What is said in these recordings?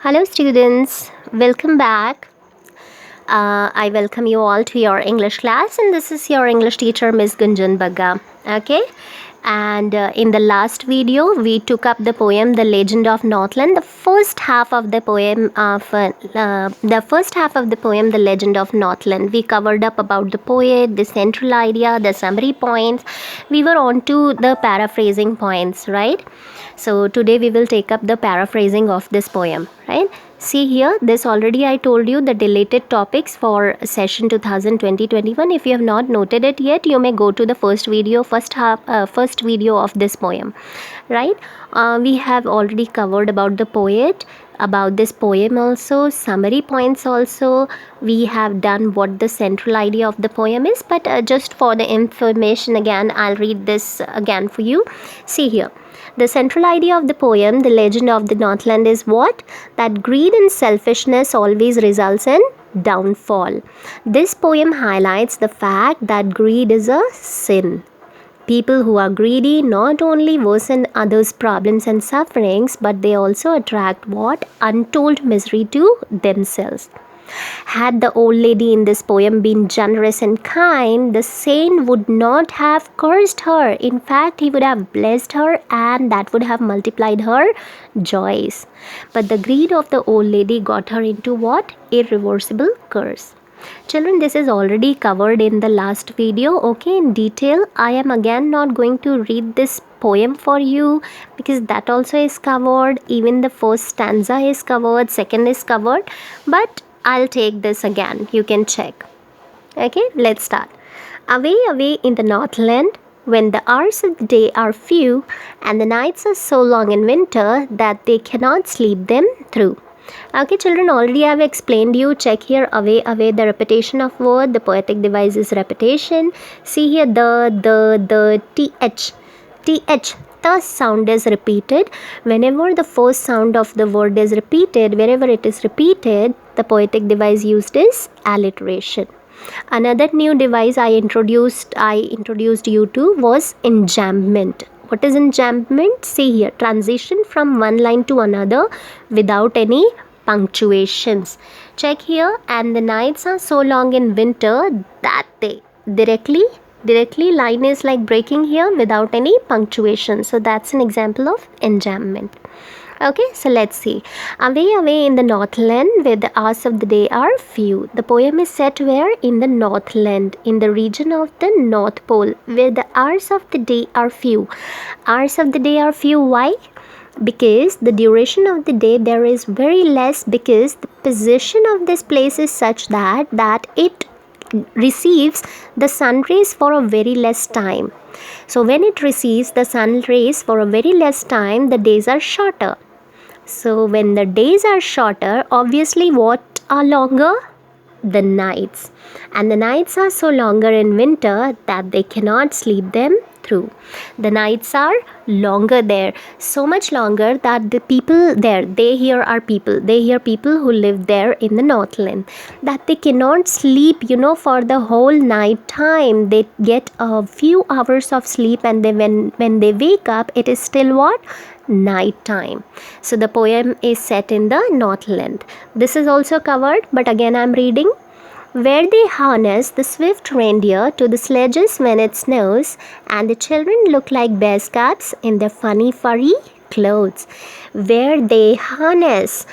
Hello students, welcome back. I welcome you all to your English class, and this is your English teacher Miss Gunjan Bagga. Okay, and in the last video we took up the poem The Legend of Northland. The first half of the poem The Legend of Northland, we covered up about the poet, the central idea, the summary points. We were on to the paraphrasing points, right? So today we will take up the paraphrasing of this poem, right? See here, this already I told you the deleted topics for session 2020-21. If you have not noted it yet, you may go to the first video of this poem, right? We have already covered about the poet, about this poem also, summary points also. We have done what the central idea of the poem is, but just for the information again, I'll read this again for you. See here. The central idea of the poem, The Legend of the Northland, is what? That greed and selfishness always results in downfall. This poem highlights the fact that greed is a sin. People who are greedy not only worsen others' problems and sufferings, but they also attract what? Untold misery to themselves. Had the old lady in this poem been generous and kind, the saint would not have cursed her. In fact, he would have blessed her, and that would have multiplied her joys. But the greed of the old lady got her into what? Irreversible curse. Children, this is already covered in the last video, okay, in detail. I am again not going to read this poem for you because that also is covered. Even the first stanza is covered, second is covered, but I'll take this again. You can check. Okay, let's start. Away, away in the Northland, when the hours of the day are few and the nights are so long in winter that they cannot sleep them through. Okay, children, already I have explained you. Check here, away, away, the repetition of word, the poetic devices repetition. See here, the th, the sound is repeated. Whenever the first sound of the word is repeated, wherever it is repeated, the poetic device used is alliteration. Another new device I introduced you to was enjambment. What is enjambment? See here, transition from one line to another without any punctuations. Check here, and the nights are so long in winter that they directly line is like breaking here without any punctuation. So that's an example of enjambment. Okay, so let's see. Away, away in the Northland, where the hours of the day are few. The poem is set where? In the Northland, in the region of the North Pole, where the hours of the day are few. Hours of the day are few. Why? Because the duration of the day there is very less, because the position of this place is such that it receives the sun rays for a very less time. So when it receives the sun rays for a very less time, the days are shorter. So when the days are shorter, obviously what are longer? The nights. And the nights are so longer in winter that they cannot sleep them through. The nights are longer there, so much longer that the people there, they hear people who live there in the Northland, that they cannot sleep, for the whole night time. They get a few hours of sleep, and when they wake up, it is still what? Night time. So the poem is set in the Northland. This is also covered, but again I'm reading. Where they harness the swift reindeer to the sledges when it snows, and the children look like bear cubs in their funny furry clothes. Where they harness,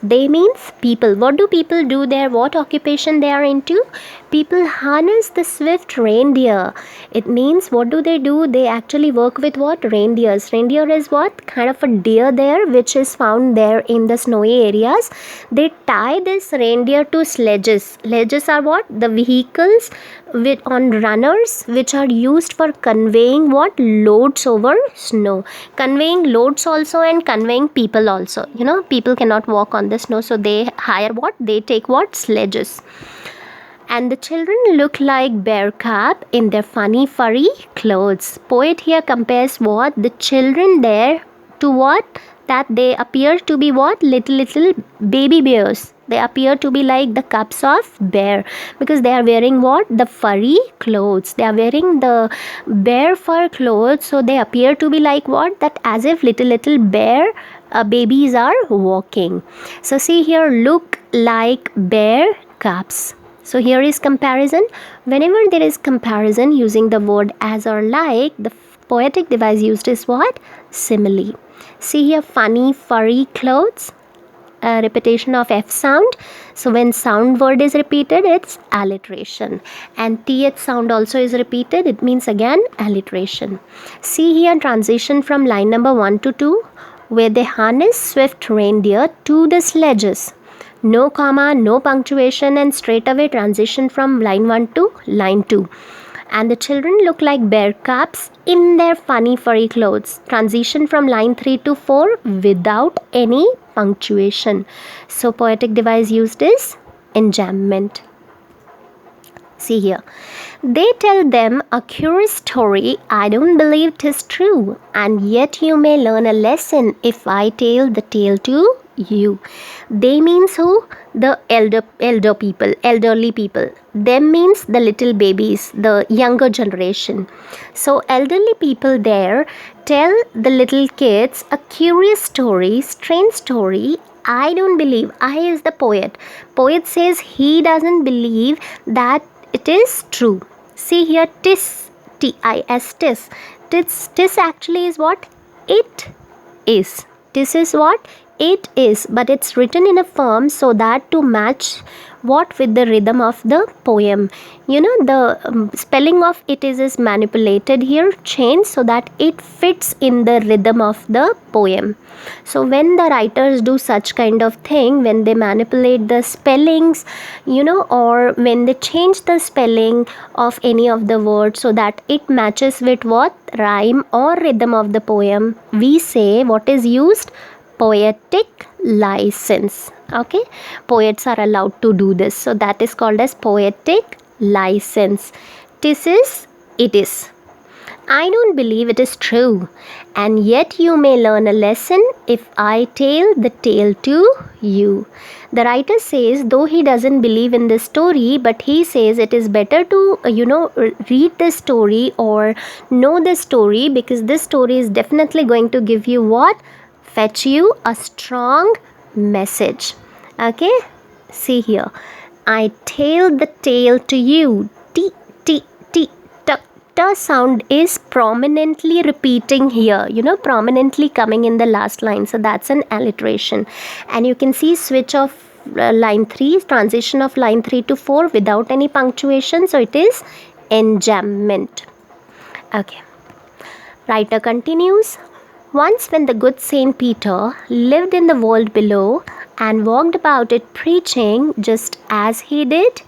they means people. What do people do there? What occupation they are into? People harness the swift reindeer. It means, what do? They actually work with what? Reindeers. Reindeer is what? Kind of a deer there, which is found there in the snowy areas. They tie this reindeer to sledges. Sledges are what? The vehicles on runners, which are used for conveying what? Loads over snow. Conveying loads also, and conveying people also. People cannot walk on the snow, so they hire what? They take what? Sledges. And the children look like bear cub in their funny furry clothes. Poet here compares what? The children there to what? That they appear to be what? Little baby bears. They appear to be like the cubs of bear, because they are wearing what? The furry clothes. They are wearing the bear fur clothes, so they appear to be like what? That as if little bear babies are walking. So see here, look like bear cubs. So here is comparison. Whenever there is comparison using the word as or like, the poetic device used is what? Simile. See here, funny furry clothes. A repetition of F sound. So when sound word is repeated, it's alliteration. And TH sound also is repeated, it means again alliteration. See here, transition from line number 1 to 2, where they harness swift reindeer to the sledges. No comma, no punctuation, and straight away transition from line 1 to line 2. And the children look like bear cubs in their funny furry clothes. Transition from line 3 to 4 without any punctuation. So poetic device used is enjambment. See here. They tell them a curious story. I don't believe 'tis true, and yet you may learn a lesson if I tell the tale to you. They means who? The elderly people. Them means the little babies, the younger generation. So elderly people there tell the little kids a curious story, strange story. I don't believe. I is the poet. Poet says he doesn't believe that it is true. See here, tis, T-I-S, tis. Tis actually is what? It is. Tis is what? It is, but it's written in a form so that to match what with the rhythm of the poem. You know, the spelling of it is manipulated here, changed so that it fits in the rhythm of the poem. So when the writers do such kind of thing, when they manipulate the spellings, you know, or when they change the spelling of any of the words so that it matches with what? Rhyme or rhythm of the poem, we say what is used? Poetic license. Okay, poets are allowed to do this, so that is called as poetic license. This is, it is. I don't believe it is true, and yet you may learn a lesson if I tell the tale to you. The writer says, though he doesn't believe in this story, but he says it is better to, read the story or know the story, because this story is definitely going to give you what? Fetch you a strong message. Okay, see here, I tell the tale to you. T t t t t sound is prominently repeating here, prominently coming in the last line, so that's an alliteration. And you can see switch of line 3, transition of line 3 to 4 without any punctuation, so it is enjambment. Okay, writer continues. Once when the good Saint Peter lived in the world below and walked about it preaching just as he did,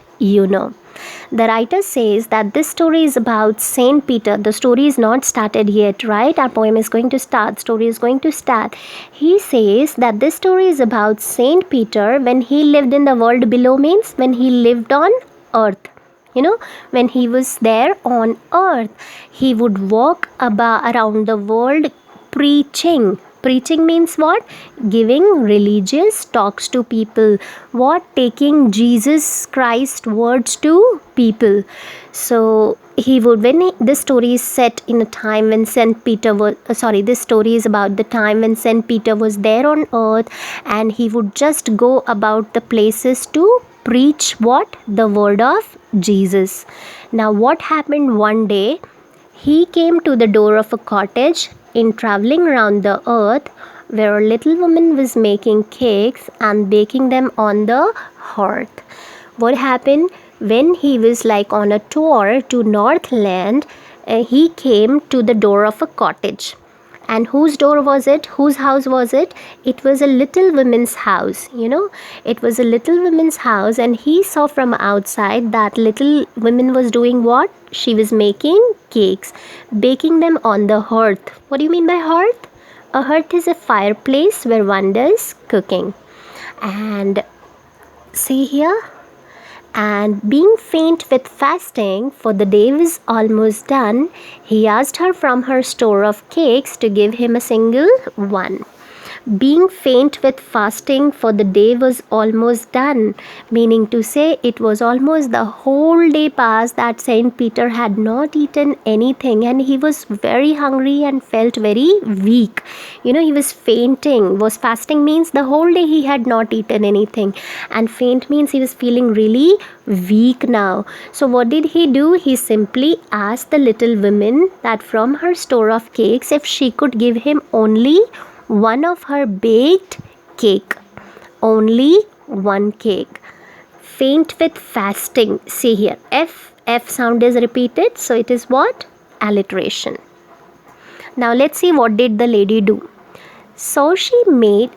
The writer says that this story is about Saint Peter. The story is not started yet, right? Our poem is going to start. Story is going to start. He says that this story is about Saint Peter when he lived in the world below, means when he lived on earth. When he was there on earth, he would walk around the world preaching. Preaching means what? Giving religious talks to people. What? Taking Jesus Christ words to people. So he would, this story is set in a time when this story is about the time when Saint Peter was there on earth, and he would just go about the places to preach what? The word of Jesus. Now what happened one day? He came to the door of a cottage in traveling around the earth, where a little woman was making cakes and baking them on the hearth. What happened? When he was on a tour to Northland, he came to the door of a cottage. And whose door was it? Whose house was it? It was a little woman's house, It was a little woman's house, and he saw from outside that little woman was doing what? She was making cakes, baking them on the hearth. What do you mean by hearth? A hearth is a fireplace where one does cooking. And see here, and being faint with fasting, for the day was almost done, he asked her from her store of cakes to give him a single one. Being faint with fasting, for the day was almost done, meaning to say it was almost the whole day past that Saint Peter had not eaten anything, and he was very hungry and felt very weak. He was fainting. Was fasting means the whole day he had not eaten anything, and faint means he was feeling really weak now. So what did he do? He simply asked the little woman that from her store of cakes if she could give him only one of her baked cake. Only one cake. Faint with fasting. See here, F sound is repeated, so it is what? Alliteration. Now let's see what did the lady do. So she made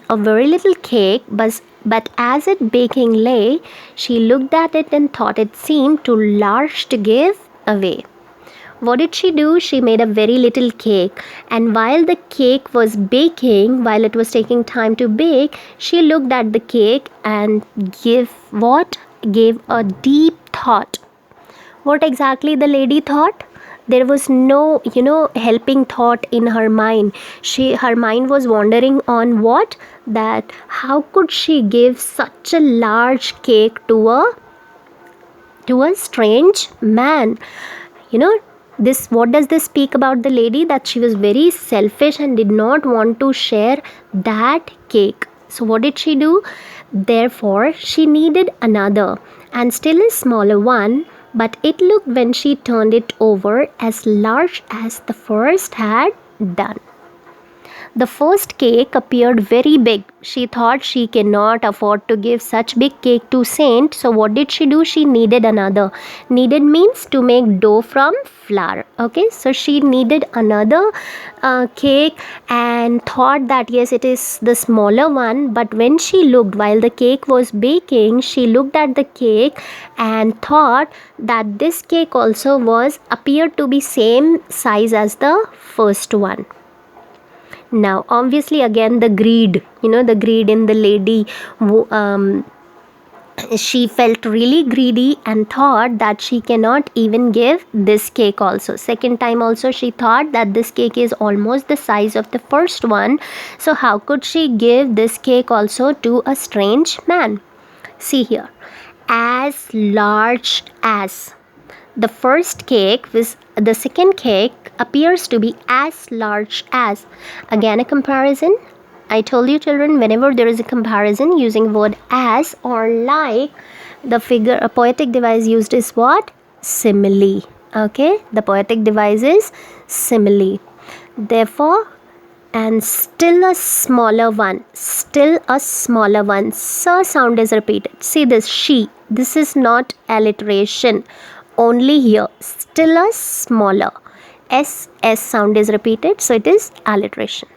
a very little cake, but as it baking lay, she looked at it and thought it seemed too large to give away. What did she do? She made a very little cake, and while the cake was baking, while it was taking time to bake, she looked at the cake and gave a deep thought. What exactly the lady thought? There was no, helping thought in her mind. Her mind was wandering on what? That how could she give such a large cake to a strange man? What does this speak about the lady? That she was very selfish and did not want to share that cake. So what did she do? Therefore she needed another, and still a smaller one, but it looked, when she turned it over, as large as the first had done. The first cake appeared very big. She thought she cannot afford to give such big cake to Saint. So what did she do? She needed another. Needed means to make dough from flour. Okay, so she needed another cake and thought that yes, it is the smaller one. But when she looked, while the cake was baking, she looked at the cake and thought that this cake also appeared to be same size as the first one. Now obviously again the greed in the lady, she felt really greedy and thought that she cannot even give this cake also. Second time also she thought that this cake is almost the size of the first one, so how could she give this cake also to a strange man? See here, as large as. The first cake was the second cake appears to be as large as. Again a comparison. I told you children, whenever there is a comparison using word as or like, the figure, a poetic device used is what? Simile. Okay, the poetic device is simile. Therefore, and still a smaller one. So sound is repeated. See this, she. This is not alliteration. Only here, still a smaller. S sound is repeated, so it is alliteration.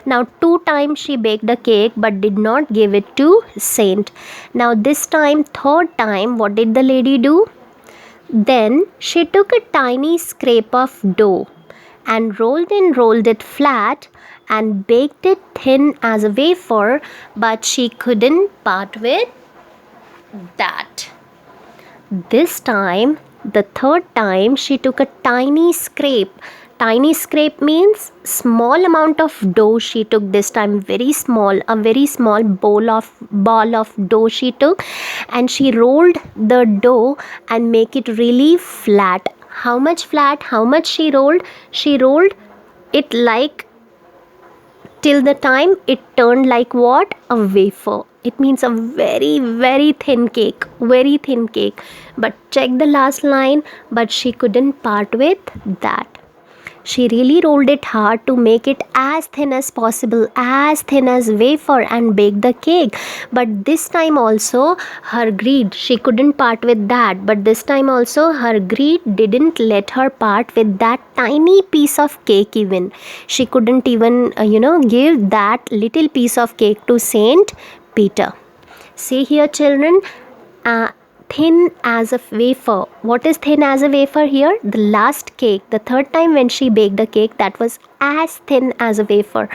Now 2 times she baked a cake but did not give it to Saint. Now this time, third time, what did the lady do? Then she took a tiny scrape of dough and rolled it flat and baked it thin as a wafer, but she couldn't part with that. This time, the third time, she took a tiny scrape. Tiny scrape means small amount of dough she took this time, very small, a very small ball of dough she took, and she rolled the dough and make it really flat. How much flat? How much she rolled? She rolled it like till the time it turned like what? A wafer. It means a very, very thin cake. Very thin cake. But check the last line. But she couldn't part with that. She really rolled it hard to make it as thin as possible, as thin as wafer, and bake the cake. But this time also her greed, she couldn't part with that. But this time also her greed didn't let her part with that tiny piece of cake even. She couldn't even, give that little piece of cake to Saint Peter. See here children, thin as a wafer. What is thin as a wafer here? The last cake, the third time when she baked the cake, that was as thin as a wafer.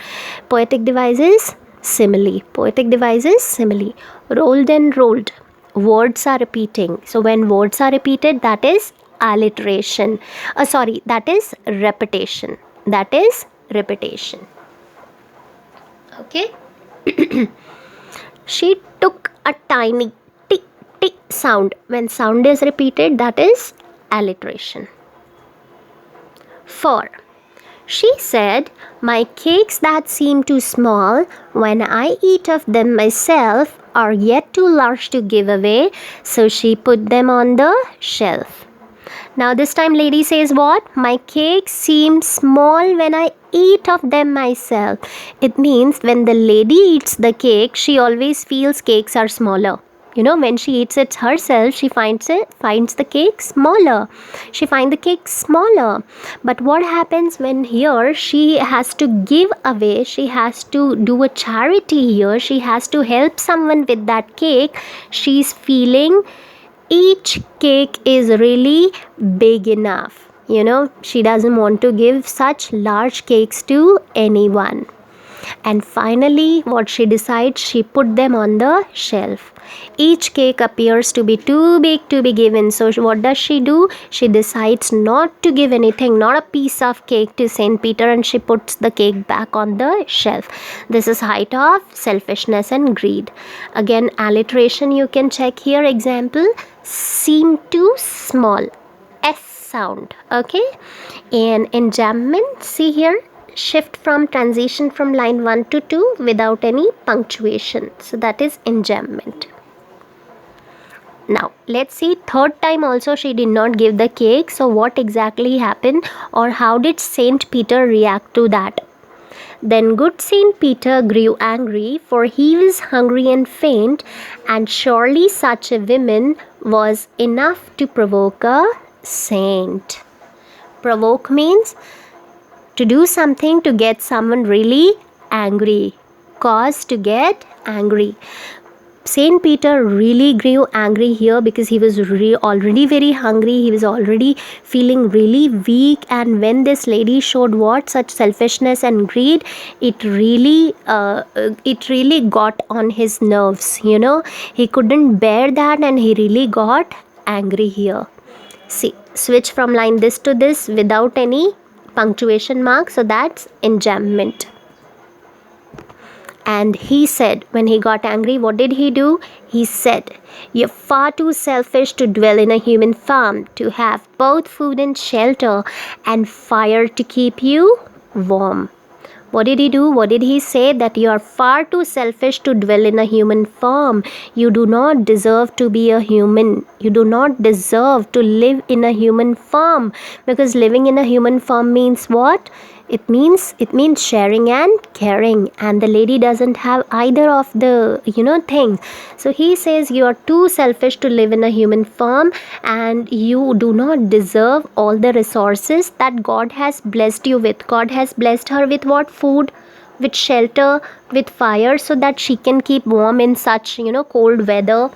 Poetic devices, simile. Poetic devices, simile. Rolled and rolled. Words are repeating. So when words are repeated, that is alliteration. That is repetition. That is repetition. Okay. She took a tiny tick tick sound. When sound is repeated, that is alliteration. 4. She said, my cakes that seem too small when I eat of them myself are yet too large to give away, so she put them on the shelf. Now this time lady says what? My cakes seem small when I eat of them myself. It means when the lady eats the cake, she always feels cakes are smaller. When she eats it herself, she finds the cake smaller. She finds the cake smaller. But what happens when here she has to give away, she has to do a charity here, she has to help someone with that cake, she's feeling each cake is really big enough. She doesn't want to give such large cakes to anyone. And finally, what she decides, she put them on the shelf. Each cake appears to be too big to be given. So what does she do? She decides not to give anything, not a piece of cake to Saint Peter, and she puts the cake back on the shelf. This is height of selfishness and greed. Again, alliteration you can check here. Example, seem too small. S sound. Okay. And enjambment, see here, shift from transition from line 1 to 2 without any punctuation. So that is enjambment. Now let's see, third time also she did not give the cake. So what exactly happened, or how did Saint Peter react to that? Then good Saint Peter grew angry, for he was hungry and faint, and surely such a woman was enough to provoke a saint. Provoke means to do something to get someone really angry. Cause to get angry. Saint Peter really grew angry here because he was already very hungry. He was already feeling really weak, and when this lady showed such selfishness and greed, it really got on his nerves. He couldn't bear that, and he really got angry here. See, switch from line this to this without any punctuation mark, so that's enjambment. And he said, when he got angry, what did he do? He said, you're far too selfish to dwell in a human farm, to have both food and shelter and fire to keep you warm. What did he do? What did he say? That you are far too selfish to dwell in a human form. You do not deserve to be a human. You do not deserve to live in a human form. Because living in a human form means what? It means sharing and caring, and the lady doesn't have either of the things. So he says you are too selfish to live in a human form, and you do not deserve all the resources that God has blessed you with. God has blessed her with what? Food, with shelter, with fire, so that she can keep warm in such cold weather.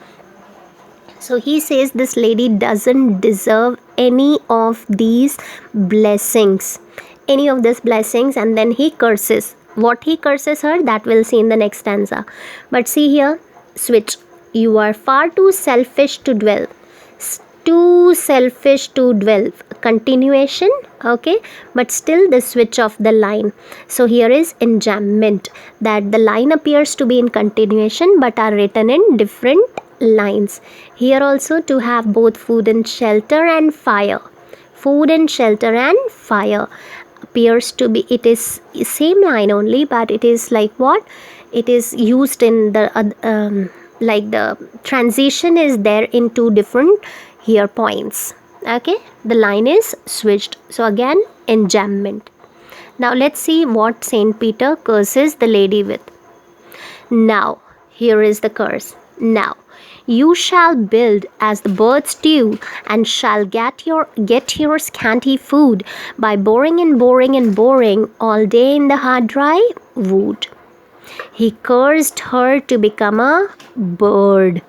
So he says this lady doesn't deserve any of these blessings. And then he curses. What he curses her, that we'll see in the next stanza. But see here, switch. You are far too selfish to dwell. Too selfish to dwell. Continuation, okay, but still the switch of the line. So here is enjambment, that the line appears to be in continuation but are written in different lines. Here also, to have both food and shelter and fire. Food and shelter and fire appears to be, it is same line only, but it is like what? It is used in the like the transition is there in two different here points. Okay, the line is switched. So again, enjambment. Now let's see what Saint Peter curses the lady with. Now, here is the curse. Now, you shall build as the birds do, and shall get your scanty food by boring and boring and boring all day in the hard dry wood. He cursed her to become a bird.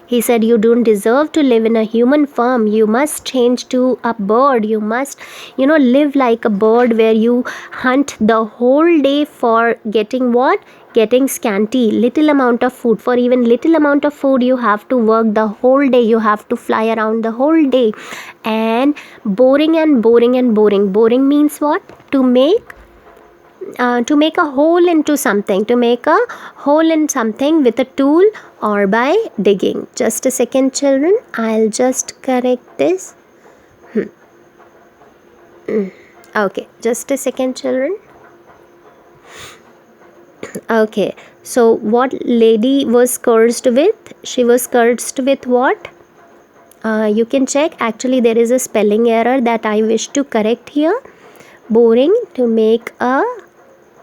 He said, you don't deserve to live in a human form. You must change to a bird. You must, live like a bird, where you hunt the whole day for getting what? Getting scanty, little amount of food. For even little amount of food, you have to work the whole day. You have to fly around the whole day. And boring and boring and boring. Boring means what? To make to make a hole into something, to make a hole in something with a tool or by digging. Just a second, children, I'll just correct this. Okay, just a second, children. Okay, so what lady was cursed with? She was cursed with what? You can check. Actually, there is a spelling error that I wish to correct here. Boring, to make a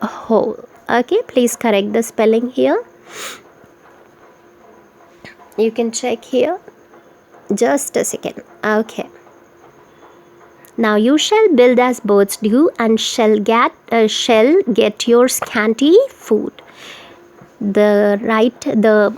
hole. Okay, please correct the spelling here. You can check here. Just a second. Okay. Now you shall build as birds do, and shall get your scanty food. The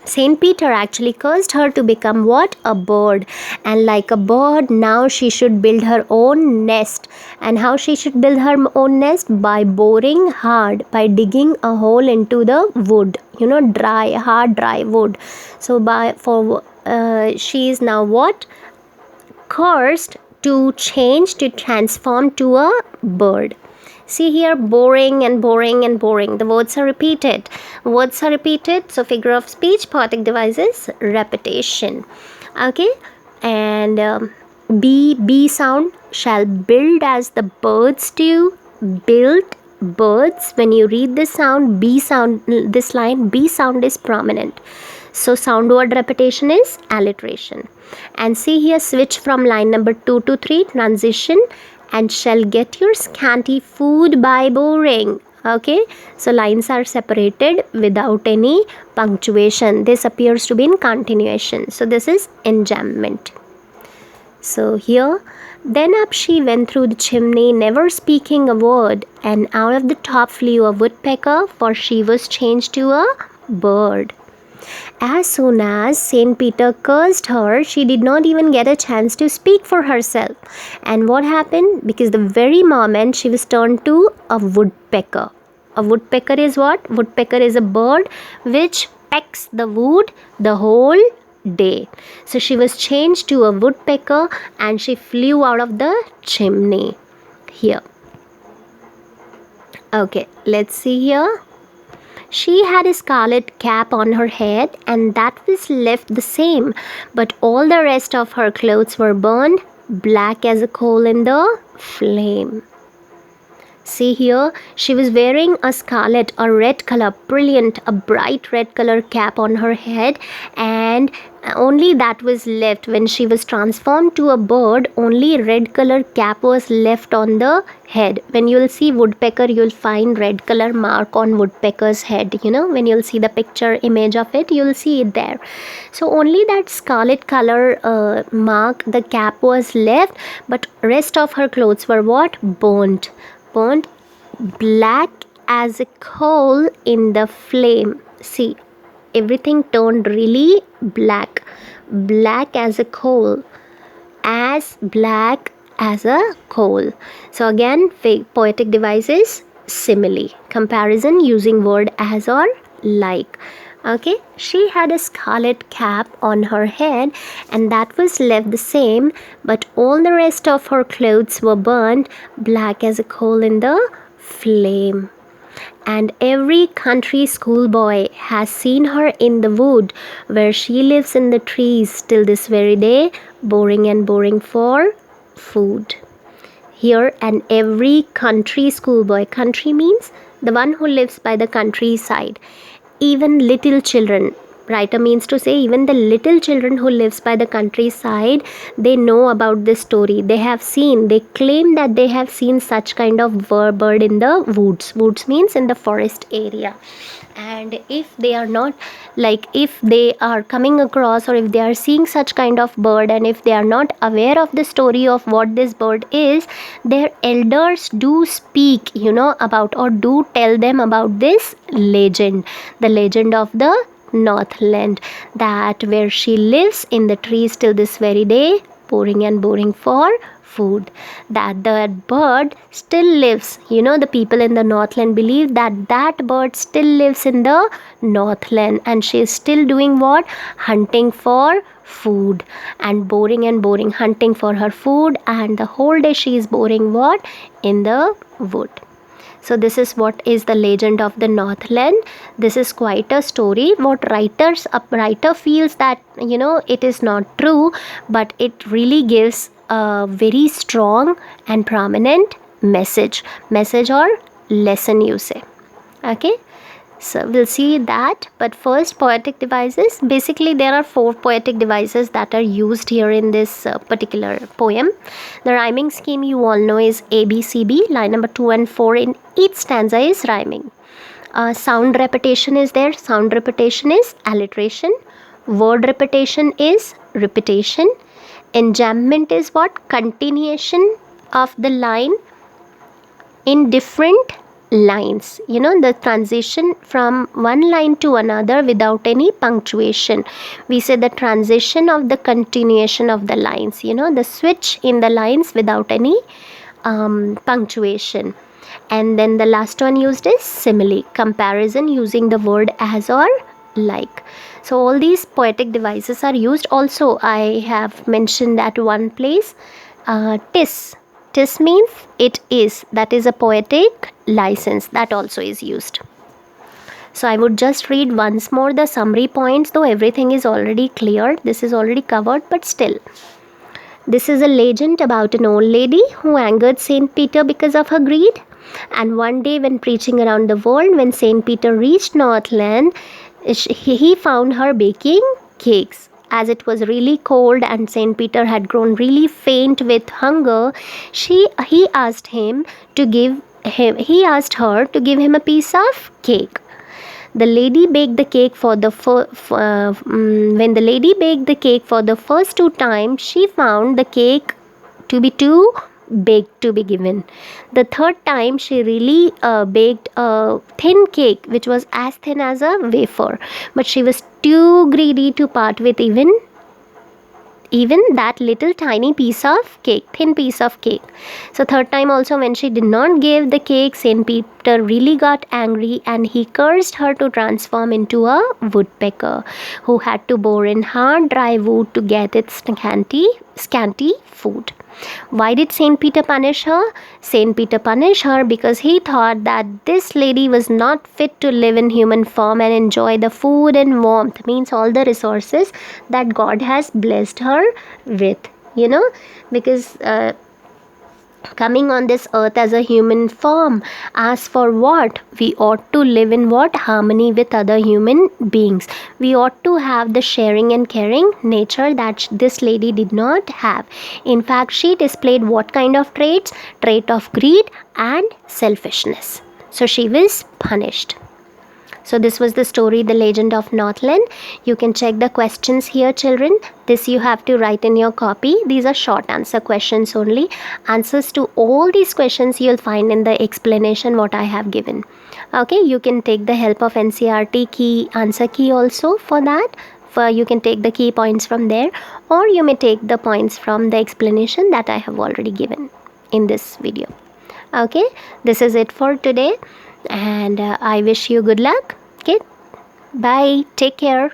Saint Peter actually cursed her to become what? A bird. And like a bird, now she should build her own nest. And how she should build her own nest? By boring hard, by digging a hole into the wood. Dry wood. So she is now what? Cursed to transform to a bird. See here, boring and boring and boring. The words are repeated. So figure of speech, poetic devices, repetition. Okay, and B sound, shall build as the birds do. Build, birds. When you read this sound, B sound, this line, B sound is prominent. So sound word repetition is alliteration. And see here, switch from line number 2 to 3, transition, and shall get your scanty food by boring. Okay, so lines are separated without any punctuation. This appears to be in continuation. So this is enjambment. So here, then up she went through the chimney, never speaking a word, and out of the top flew a woodpecker, for she was changed to a bird. As soon as Saint Peter cursed her, she did not even get a chance to speak for herself. And what happened? Because the very moment she was turned to a woodpecker. A woodpecker is what? Woodpecker is a bird which pecks the wood the whole day. So she was changed to a woodpecker and she flew out of the chimney. Here. Okay, let's see here. She had a scarlet cap on her head, and that was left the same, but all the rest of her clothes were burned black as a coal in the flame. See here, she was wearing a scarlet, a red color, brilliant, a bright red color cap on her head, and only that was left. When she was transformed to a bird, only red color cap was left on the head. When you'll see woodpecker, you'll find red color mark on woodpecker's head. When you'll see the picture image of it, you'll see it there. So only that scarlet color mark, the cap was left, but rest of her clothes were what? Burnt black as a coal in the flame. See, everything turned really black as a coal, as black as a coal. So again, poetic devices, simile, comparison using word as or like. Okay, she had a scarlet cap on her head, and that was left the same, but all the rest of her clothes were burned black as a coal in the flame. And every country schoolboy has seen her in the wood where she lives in the trees till this very day, boring and boring for food. Here, and every country schoolboy, country means the one who lives by the countryside. Even little children, writer means to say even the little children who lives by the countryside, they know about this story. They claim that they have seen such kind of bird in the woods means in the forest area. And if they are not, like if they are coming across, or if they are seeing such kind of bird, and if they are not aware of the story of what this bird is, their elders do speak about, or do tell them about this legend, the legend of the Northland, that where she lives in the trees till this very day, boring and boring for food, that the bird still lives. The people in the Northland believe that that bird still lives in the Northland, and she is still doing what? Hunting for food, and boring hunting for her food, and the whole day she is boring what? In the wood. So this is what is the legend of the Northland. This is quite a story. What writer feels that, you know, it is not true, but it really gives a very strong and prominent message or lesson, you say. Okay, so we'll see that. But first, poetic devices. Basically, there are 4 poetic devices that are used here in this particular poem. The rhyming scheme you all know is ABCB. Line number 2 and 4 in each stanza is rhyming. Sound repetition is there. Sound repetition is alliteration. Word repetition is repetition. Enjambment is what? Continuation of the line in different lines, you know, the transition from one line to another without any punctuation. We say the transition of the continuation of the lines, you know, the switch in the lines without any punctuation. And then the last one used is simile, comparison using the word as or like. So all these poetic devices are used. Also, I have mentioned at one place, tis. Tis means it is. That is a poetic license. That also is used. So I would just read once more the summary points, though everything is already cleared. This is already covered, but still. This is a legend about an old lady who angered Saint Peter because of her greed. And one day when preaching around the world, when Saint Peter reached Northland, he found her baking cakes. As it was really cold and Saint Peter had grown really faint with hunger, he asked her to give him a piece of cake. The lady baked the cake for the when the lady baked the cake for the first 2 times, she found the cake to be too baked to be given. The 3rd time she really baked a thin cake which was as thin as a wafer, but she was too greedy to part with even that little tiny piece of cake, thin piece of cake. So 3rd time also when she did not give the cake, Saint Peter really got angry and he cursed her to transform into a woodpecker who had to bore in hard dry wood to get its scanty food. Why did Saint Peter punish her? Saint Peter punished her because he thought that this lady was not fit to live in human form and enjoy the food and warmth, means all the resources that God has blessed her with, you know, because coming on this earth as a human form, as for what? We ought to live in what? Harmony with other human beings. We ought to have the sharing and caring nature that this lady did not have. In fact, she displayed what kind of traits? Trait of greed and selfishness. So she was punished. So this was the story, The Legend of Northland. You can check the questions here, children. This you have to write in your copy. These are short answer questions only. Answers to all these questions you'll find in the explanation what I have given. Okay, you can take the help of NCERT key, answer key also for that. You can take the key points from there, or you may take the points from the explanation that I have already given in this video. Okay, this is it for today. And I wish you good luck. Okay, bye, take care.